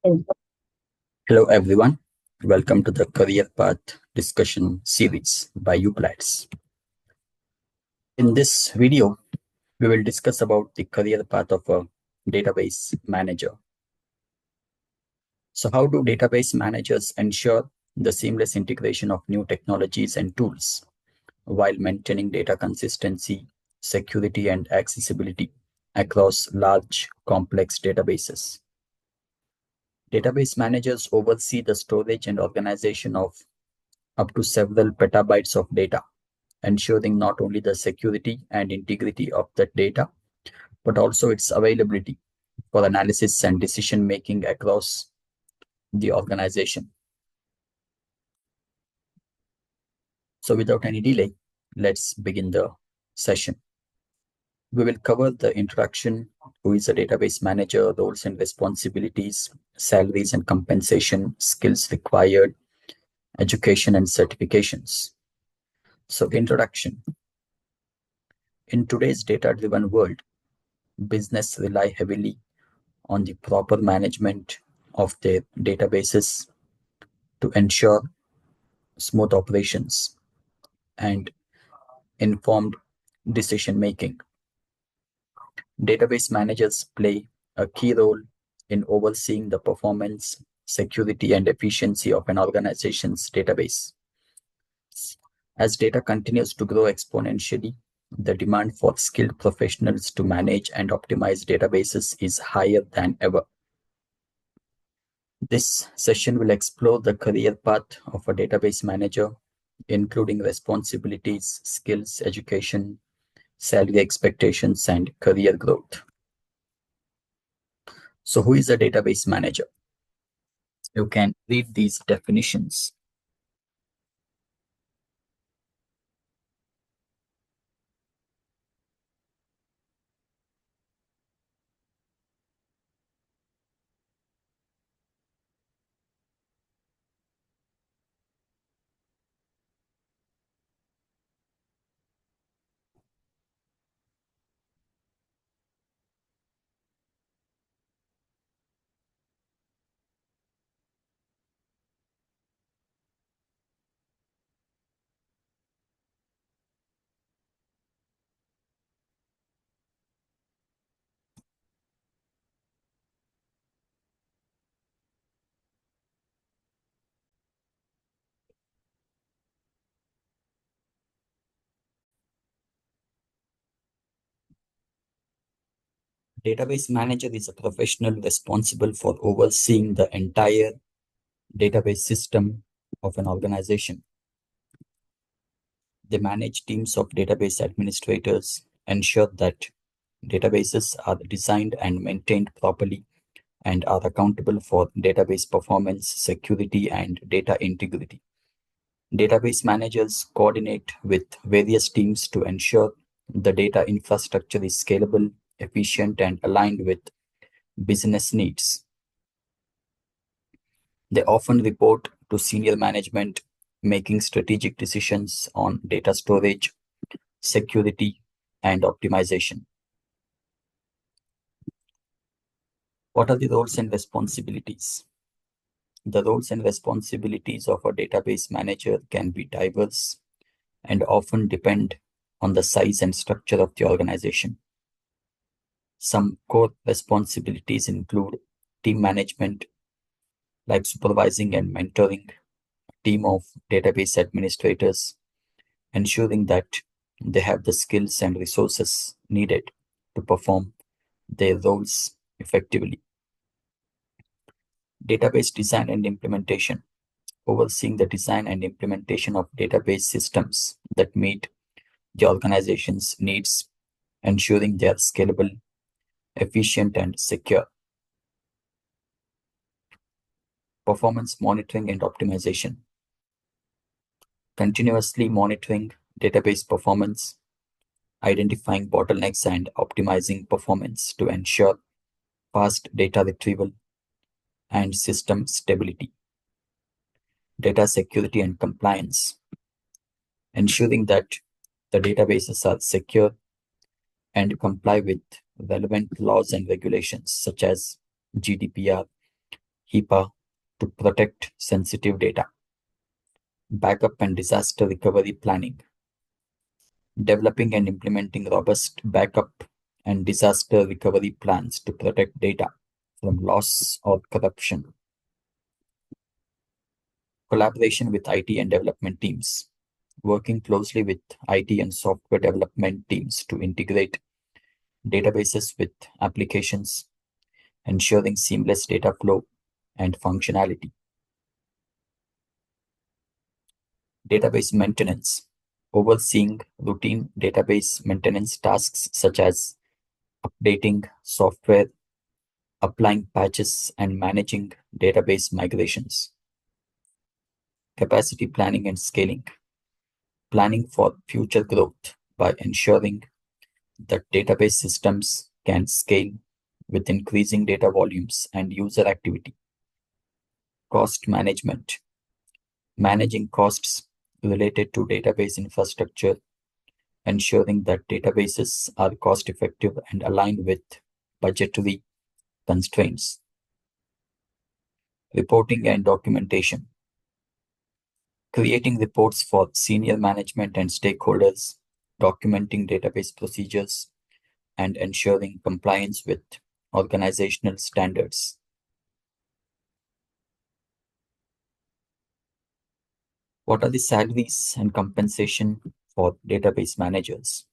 Hello, everyone. Welcome to the Career Path Discussion Series by Uplatz. In this video, we will discuss about the career path of a database manager. So, how do database managers ensure the seamless integration of new technologies and tools while maintaining data consistency, security, and accessibility across large, complex databases? Database managers oversee the storage and organization of up to several petabytes of data, ensuring not only the security and integrity of that data, but also its availability for analysis and decision making across the organization. So, without any delay, let's begin the session. We will cover the introduction, who is a database manager, roles and responsibilities, salaries and compensation, skills required, education and certifications. So, introduction. In today's data driven world, business rely heavily on the proper management of their databases to ensure smooth operations and informed decision making. Database managers play a key role in overseeing the performance, security, and efficiency of an organization's database. As data continues to grow exponentially, the demand for skilled professionals to manage and optimize databases is higher than ever. This session will explore the career path of a database manager, including responsibilities, skills, education, salary expectations, and career growth. So, who is a database manager? You can read these definitions. Database manager is a professional responsible for overseeing the entire database system of an organization. They manage teams of database administrators, ensure that databases are designed and maintained properly, and are accountable for database performance, security, and data integrity. Database managers coordinate with various teams to ensure the data infrastructure is scalable, efficient, and aligned with business needs. They often report to senior management, making strategic decisions on data storage, security, and optimization. What are the roles and responsibilities? The roles and responsibilities of a database manager can be diverse and often depend on the size and structure of the organization. Some core responsibilities include team management, like supervising and mentoring a team of database administrators, ensuring that they have the skills and resources needed to perform their roles effectively. Database design and implementation, overseeing the design and implementation of database systems that meet the organization's needs, ensuring they are scalable, efficient, and secure. Performance monitoring and optimization, continuously monitoring database performance, identifying bottlenecks, and optimizing performance to ensure fast data retrieval and system stability. Data security and compliance, ensuring that the databases are secure and comply with relevant laws and regulations such as GDPR, HIPAA to protect sensitive data, backup and disaster recovery planning, developing and implementing robust backup and disaster recovery plans to protect data from loss or corruption, collaboration with IT and development teams, working closely with IT and software development teams to integrate databases with applications, ensuring seamless data flow and functionality. Database maintenance, overseeing routine database maintenance tasks such as updating software, applying patches, and managing database migrations. Capacity planning and scaling, planning for future growth by ensuring that database systems can scale with increasing data volumes and user activity. Cost management, managing costs related to database infrastructure, ensuring that databases are cost effective and aligned with budgetary constraints. Reporting and documentation, creating reports for senior management and stakeholders, documenting database procedures, and ensuring compliance with organizational standards. What are the salaries and compensation for database managers?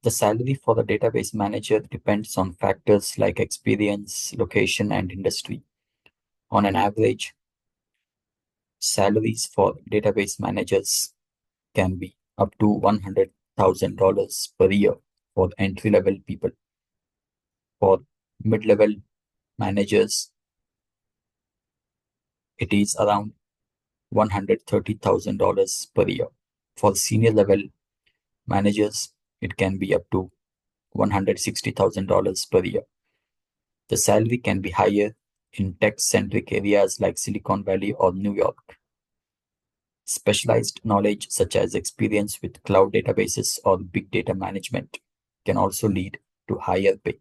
The salary for the database manager depends on factors like experience, location, and industry. On an average, salaries for database managers can be up to $100,000 per year for entry-level people. For mid-level managers, it is around $130,000 per year. For senior level managers, it can be up to $160,000 per year. The salary can be higher in tech-centric areas like Silicon Valley or New York. Specialized knowledge such as experience with cloud databases or big data management can also lead to higher pay.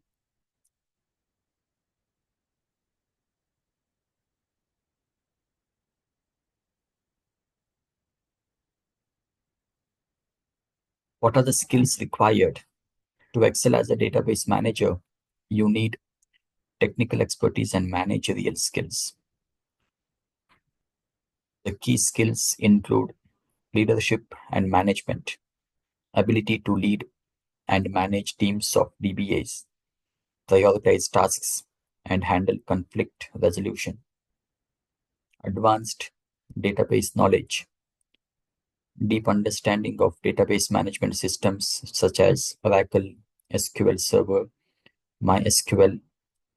What are the skills required? To excel as a database manager, you need technical expertise and managerial skills. The key skills include leadership and management, ability to lead and manage teams of DBAs, prioritize tasks, and handle conflict resolution. Advanced database knowledge, deep understanding of database management systems such as Oracle, SQL Server, MySQL,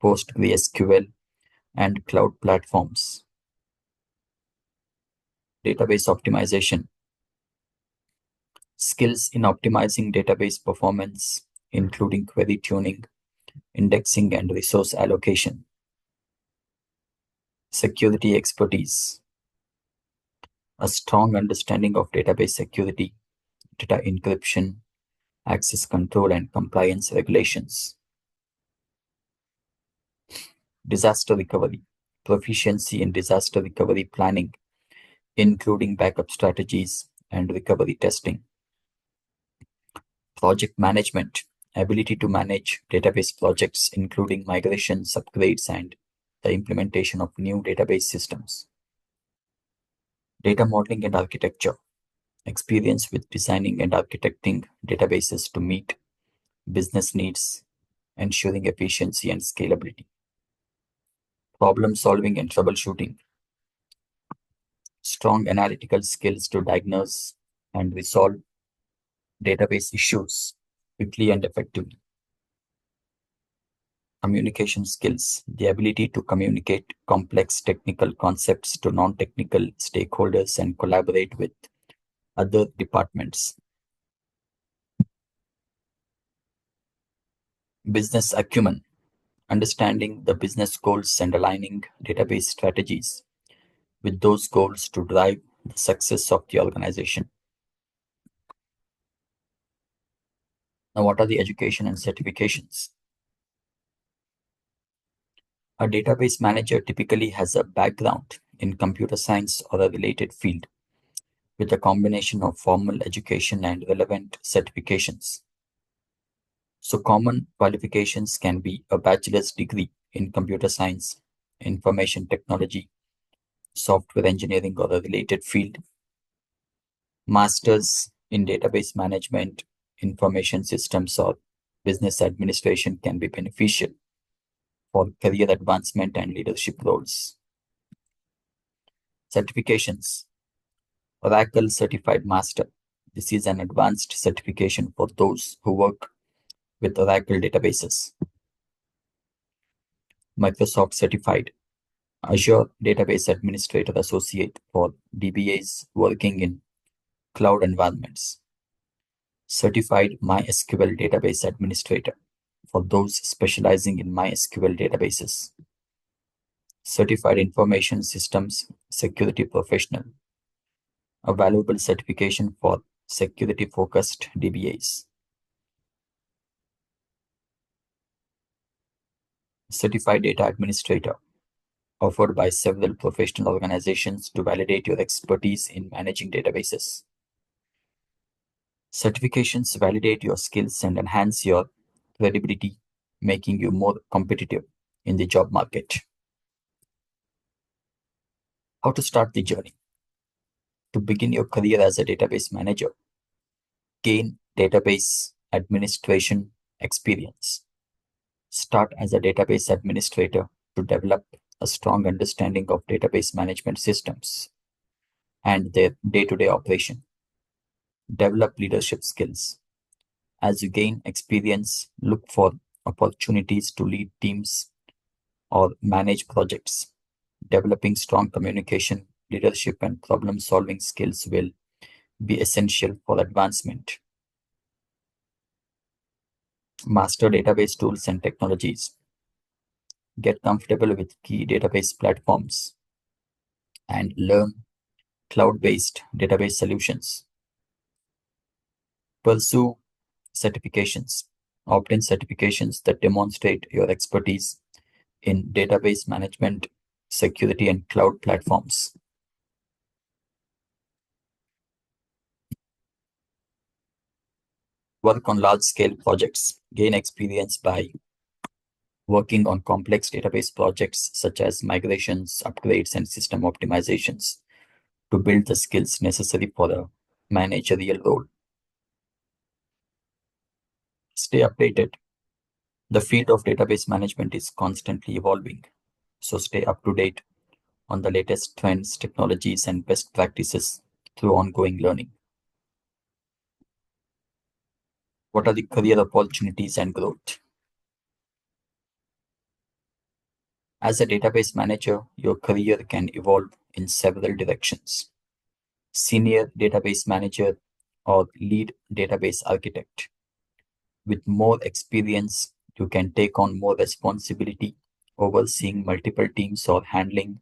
PostgreSQL, and cloud platforms. Database optimization, skills in optimizing database performance, including query tuning, indexing, and resource allocation. Security expertise, a strong understanding of database security, data encryption, access control, and compliance regulations. Disaster recovery, proficiency in disaster recovery planning, including backup strategies and recovery testing. Project management, ability to manage database projects, including migrations, upgrades, and the implementation of new database systems. Data modeling and architecture, experience with designing and architecting databases to meet business needs, ensuring efficiency and scalability. Problem solving and troubleshooting, strong analytical skills to diagnose and resolve database issues quickly and effectively. Communication skills, the ability to communicate complex technical concepts to non-technical stakeholders and collaborate with other departments. Business acumen, understanding the business goals and aligning database strategies with those goals to drive the success of the organization. Now, what are the education and certifications? A database manager typically has a background in computer science or a related field with a combination of formal education and relevant certifications. So, common qualifications can be a bachelor's degree in computer science, information technology, software engineering, or a related field, master's in database management, information systems, or business administration can be beneficial for career advancement and leadership roles. Certifications. Oracle Certified Master. This is an advanced certification for those who work with Oracle databases. Microsoft Certified Azure Database Administrator Associate for DBAs working in cloud environments. Certified MySQL Database Administrator for those specializing in MySQL databases. Certified Information Systems Security Professional, a valuable certification for security-focused DBAs. Certified Data Administrator, offered by several professional organizations to validate your expertise in managing databases. Certifications validate your skills and enhance your credibility, making you more competitive in the job market. How to start the journey? To begin your career as a database manager, gain database administration experience. Start as a database administrator to develop a strong understanding of database management systems and their day-to-day operation. Develop leadership skills. As you gain experience, look for opportunities to lead teams or manage projects. Developing strong communication, leadership, and problem-solving skills will be essential for advancement. Master database tools and technologies. Get comfortable with key database platforms and learn cloud-based database solutions. Pursue certifications. Obtain certifications that demonstrate your expertise in database management, security, and cloud platforms. Work on large-scale projects. Gain experience by working on complex database projects such as migrations, upgrades, and system optimizations to build the skills necessary for a managerial role. Stay updated. The field of database management is constantly evolving, so stay up to date on the latest trends, technologies, and best practices through ongoing learning. What are the career opportunities and growth? As a database manager, your career can evolve in several directions. Senior database manager or lead database architect. With more experience, you can take on more responsibility, overseeing multiple teams or handling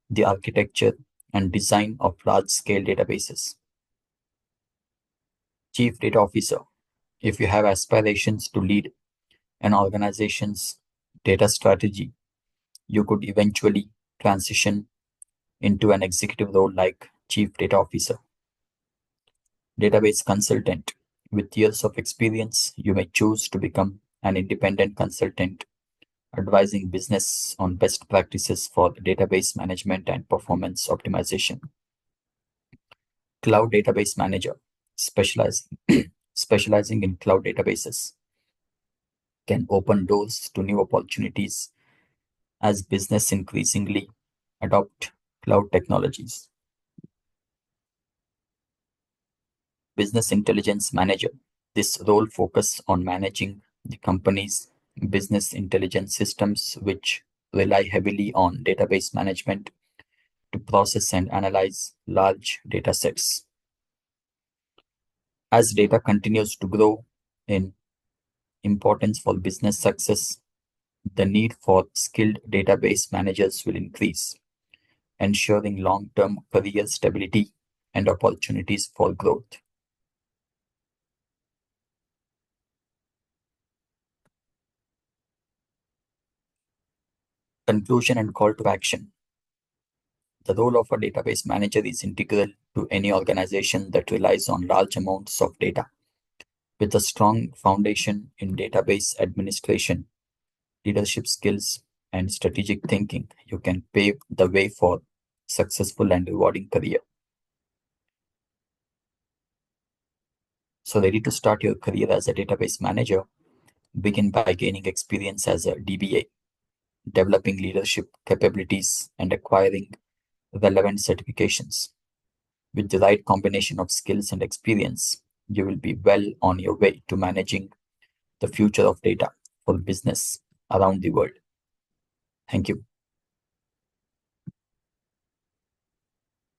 the architecture and design of large-scale databases. Chief Data Officer. If you have aspirations to lead an organization's data strategy, you could eventually transition into an executive role like Chief Data Officer. Database Consultant. With years of experience, you may choose to become an independent consultant, advising business on best practices for database management and performance optimization. Cloud Database Manager, specializing, specializing in cloud databases, can open doors to new opportunities as business increasingly adopt cloud technologies. Business Intelligence Manager. This role focuses on managing the company's business intelligence systems, which rely heavily on database management to process and analyze large data sets. As data continues to grow in importance for business success, the need for skilled database managers will increase, ensuring long-term career stability and opportunities for growth. Conclusion and call to action. The role of a database manager is integral to any organization that relies on large amounts of data. With a strong foundation in database administration, leadership skills, and strategic thinking, you can pave the way for successful and rewarding career. So ready to start your career as a database manager? Begin by gaining experience as a DBA, developing leadership capabilities, and acquiring relevant certifications. With the right combination of skills and experience, you will be well on your way to managing the future of data for business around the world. Thank you.